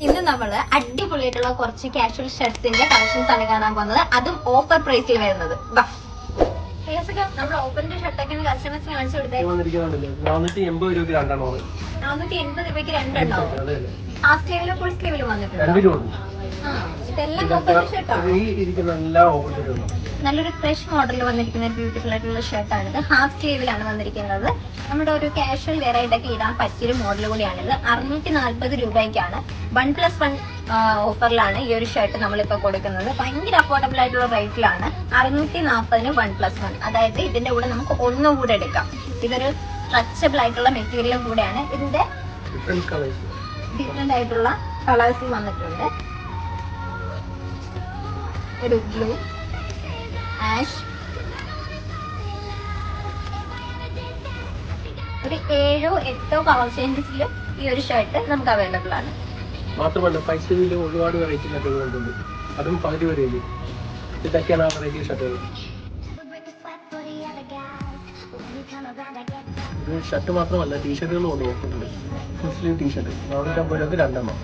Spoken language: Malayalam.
ഇന്ന് നമ്മള് അടിപൊളിയായിട്ടുള്ള കുറച്ച് കാഷ്വൽ ഷർട്ട്സിന്റെ കളക്ഷൻസ് ആണ് കാണാൻ പോകുന്നത്. അതും ഓഫർ പ്രൈസിൽ വരുന്നത്. നമ്മൾ ഓഫറിന്റെ ഷർട്ടൊക്കെ കസ്റ്റമേഴ്സിന് കാണിച്ചു കൊടുത്തേ. 480 രൂപയ്ക്ക് രണ്ടെണ്ണം. 480 രൂപയ്ക്ക് രണ്ടെണ്ണം. ഹാഫ് സ്ലീവിലും ഫുൾ സ്ലീവിലും വന്നിട്ടുണ്ട്. ഇതെല്ലാം ഓഫർ ഷർട്ടാണ്. നല്ലൊരു ഫ്രഷ് മോഡലിൽ വന്നിരിക്കുന്ന ബ്യൂട്ടിഫുൾ ആയിട്ടുള്ള ഷർട്ടാണിത്. ഹാഫ് സ്ലീവിലാണ് വന്നിരിക്കുന്നത്. നമ്മുടെ ഒരു കാഷ്വൽ വെയർ ആയിട്ടൊക്കെ ഇടാൻ പറ്റിയൊരു മോഡൽ കൂടിയാണിത്. 640 രൂപയ്ക്കാണ് 1+1 ഓഫറിലാണ് ഈ ഒരു ഷർട്ട് നമ്മളിപ്പോ കൊടുക്കുന്നത്. ഭയങ്കര അഫോർഡബിൾ ആയിട്ടുള്ള റേറ്റിലാണ്. 640-ന് 1+1. അതായത് ഇതിന്റെ കൂടെ നമുക്ക് ഒന്നും കൂടെ എടുക്കാം. ഇതൊരു സ്ട്രെച്ചബിൾ ആയിട്ടുള്ള മെറ്റീരിയലും കൂടെയാണ്. ഇതിന്റെ ഡിഫറെന്റ് ആയിട്ടുള്ള കളേഴ്സിൽ വന്നിട്ടുണ്ട്. ഒരു ബ്ലൂ, ആഷ്, ഒരു 7-8 കളർ ചേഞ്ചസിൽ ഈ ഒരു ഷർട്ട് നമുക്ക് അവൈലബിൾ ആണ്. മാത്രമല്ല പൈസയിൽ ഒരുപാട് വെറൈറ്റി ഷർട്ടുകളുണ്ട്. അതും പകുതി വരെ ഇതൊക്കെയാണ് ആ വെറൈറ്റി ഷർട്ടുകൾ. ഇത് ഷർട്ട് മാത്രമല്ല ടീഷർട്ടുകളും ഉണ്ട്. ഫുൾ സ്ലീവ് ടീഷർട്ട് 450 രൂപയ്ക്ക് രണ്ടെണ്ണം.